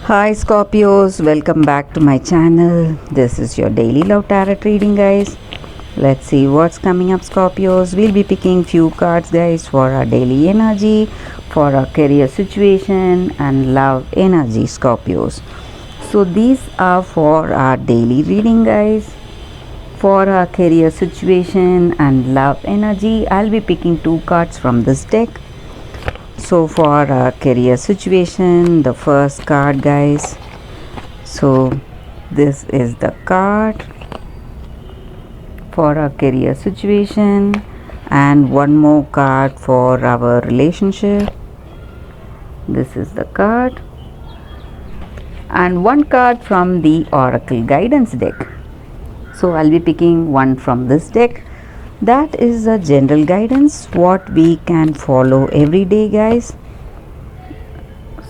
Hi Scorpios, welcome back to my channel. This is your daily love tarot reading, guys. Let's see what's coming up, Scorpios. We'll be picking few cards, guys, for our daily energy, for our career situation and love energy, Scorpios. So these are for our daily reading, guys. For our career situation and love energy, I'll be picking two cards from this deck. So for our career situation, the first card, guys. So this is the card for our career situation, and one more card for our relationship. This is the card, and one card from the Oracle Guidance deck. So I'll be picking one from this deck. That is a general guidance, what we can follow every day, guys.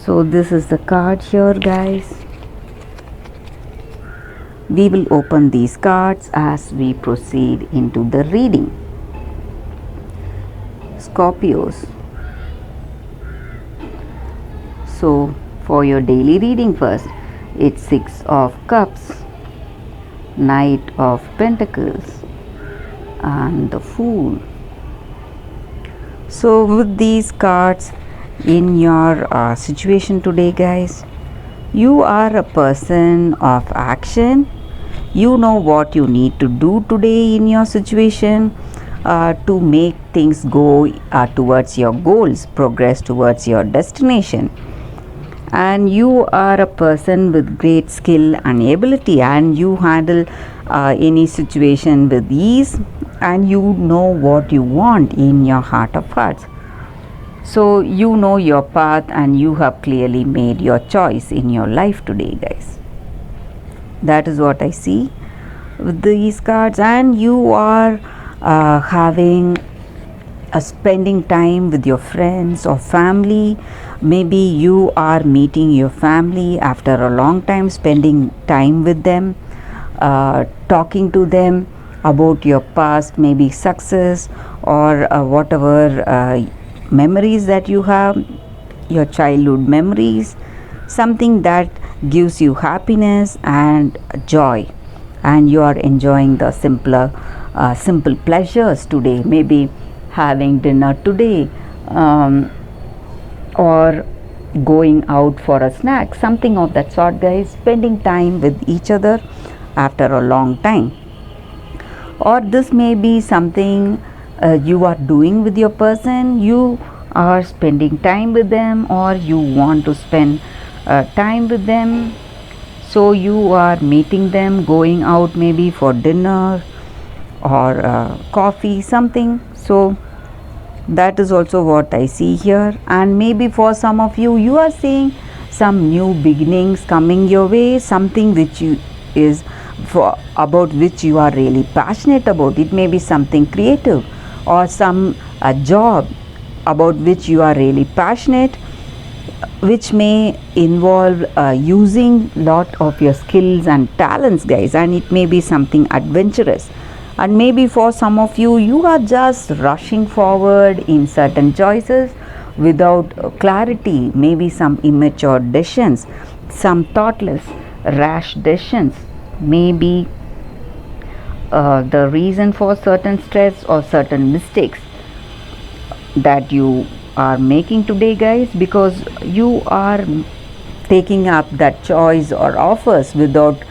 So this is the card here, guys. We will open these cards as we proceed into the reading. Scorpios. So for your daily reading first, it's Six of Cups, Knight of Pentacles, and the Fool. So with these cards in your situation today, guys, you are a person of action. You know what you need to do today in your situation to make things go towards your goals, progress towards your destination. And you are a person with great skill and ability, and you handle any situation with ease, and you know what you want in your heart of hearts. So you know your path, and you have clearly made your choice in your life today, guys. That is what I see with these cards. And you are having spending time with your friends or family. Maybe you are meeting your family after a long time, spending time with them, talking to them about your past, maybe success or whatever memories that you have, your childhood memories, something that gives you happiness and joy, and you are enjoying the simple pleasures today, maybe having dinner today, or going out for a snack, something of that sort, guys. Spending time with each other after a long time. Or this may be something you are doing with your person. You are spending time with them, or you want to spend time with them. So you are meeting them, going out maybe for dinner or coffee, something. So that is also what I see here. And maybe for some of you, you are seeing some new beginnings coming your way, something which you is for about which you are really passionate about. It may be something creative or some job about which you are really passionate, which may involve using lot of your skills and talents, guys, and it may be something adventurous. And maybe for some of you, you are just rushing forward in certain choices without clarity, maybe some immature decisions, some thoughtless rash decisions, maybe the reason for certain stress or certain mistakes that you are making today, guys, because you are taking up that choice or offers without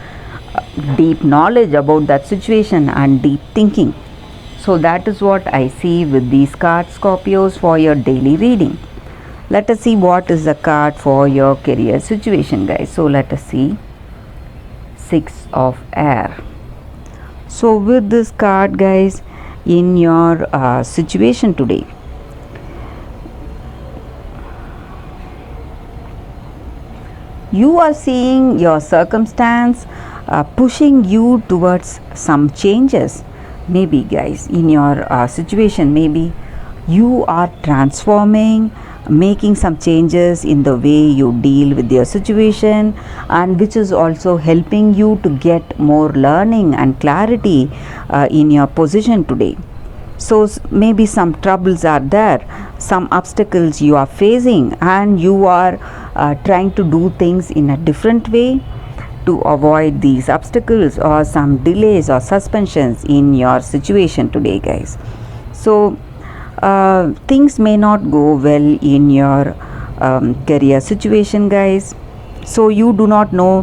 deep knowledge about that situation and deep thinking. So that is what I see with these cards, Scorpios, for your daily reading. Let us see what is the card for your career situation, guys. So let us see. Six of Air. So with this card, guys, in your situation today, you are seeing your circumstance pushing you towards some changes. Maybe, guys, in your situation, maybe you are transforming, making some changes in the way you deal with your situation, and which is also helping you to get more learning and clarity in your position today. So maybe some troubles are there, some obstacles you are facing, and you are trying to do things in a different way to avoid these obstacles or some delays or suspensions in your situation today, guys. So things may not go well in your career situation, guys. So you do not know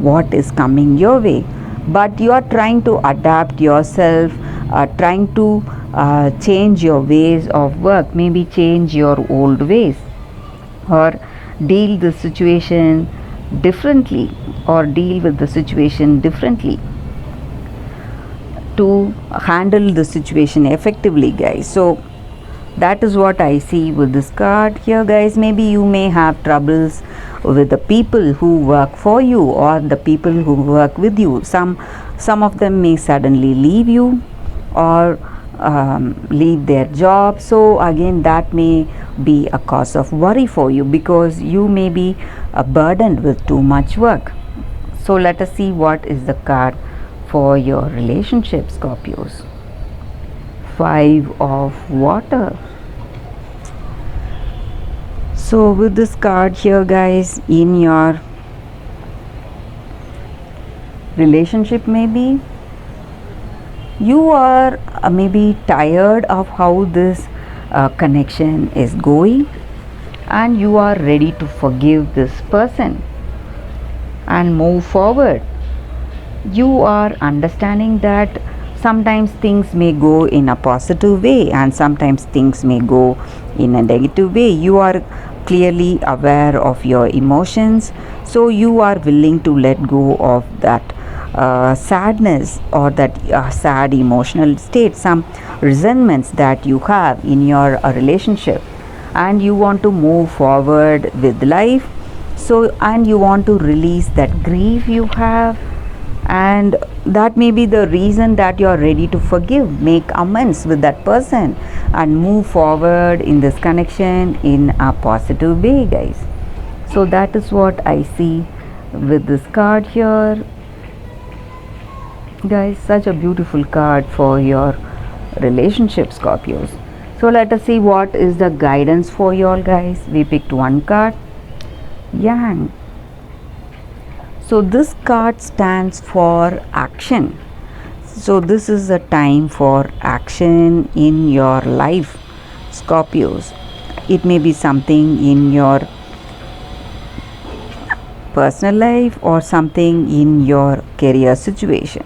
what is coming your way, but you are trying to adapt yourself, trying to change your ways of work, maybe change your old ways, or deal the situation differently, or deal with the situation differently to handle the situation effectively, guys. So that is what I see with this card here, guys. Maybe you may have troubles with the people who work for you or the people who work with you. Some of them may suddenly leave you or leave their job. So again, that may be a cause of worry for you because you may be burdened with too much work. So let us see what is the card for your relationship, Scorpios. 5 of Water. So with this card here, guys, in your relationship, maybe you are maybe tired of how this connection is going, and you are ready to forgive this person and move forward. You are understanding that sometimes things may go in a positive way and sometimes things may go in a negative way. You are clearly aware of your emotions, so you are willing to let go of that sadness or that sad emotional state, some resentments that you have in your relationship, and you want to move forward with life. So, and you want to release that grief you have, and that may be the reason that you are ready to forgive, make amends with that person and move forward in this connection in a positive way, guys. So that is what I see with this card here, guys. Such a beautiful card for your relationship, Scorpios. So let us see what is the guidance for you all, guys. We picked one card, Yang. So this card stands for action. So this is a time for action in your life, Scorpios. It may be something in your personal life or something in your career situation,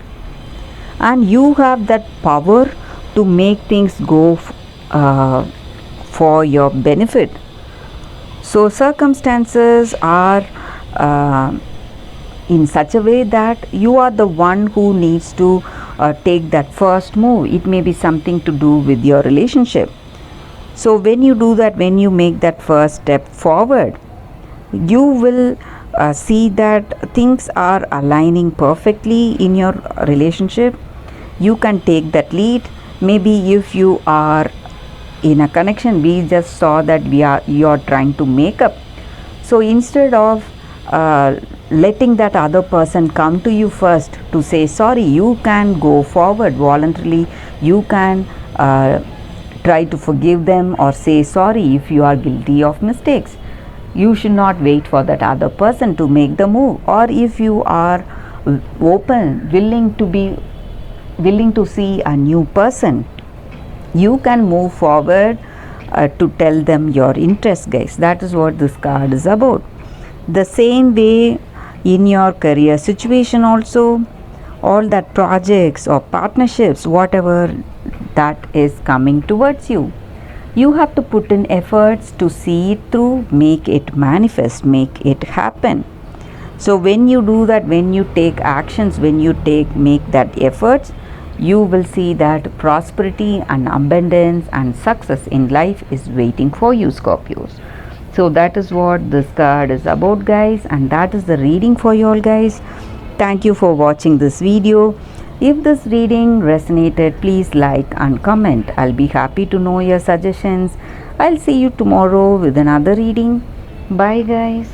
and you have that power to make things go for your benefit. So circumstances are in such a way that you are the one who needs to take that first move. It may be something to do with your relationship. So when you do that, when you make that first step forward, you will see that things are aligning perfectly in your relationship. You can take that lead. Maybe if you are in a connection, we just saw that you are trying to make up. So instead of letting that other person come to you first to say sorry, you can go forward voluntarily. You can try to forgive them or say sorry if you are guilty of mistakes. You should not wait for that other person to make the move. Or if you are open, willing to see a new person, you can move forward to tell them your interest, guys. That is what this card is about. The same way in your career situation also, all that projects or partnerships, whatever that is coming towards you, you have to put in efforts to see it through, make it manifest, make it happen. So when you do that, when you take actions, when you make that efforts, you will see that prosperity and abundance and success in life is waiting for you, Scorpios. So that is what this card is about, guys, and that is the reading for you all, guys. Thank you for watching this video. If this reading resonated, please like and comment. I'll be happy to know your suggestions. I'll see you tomorrow with another reading. Bye, guys.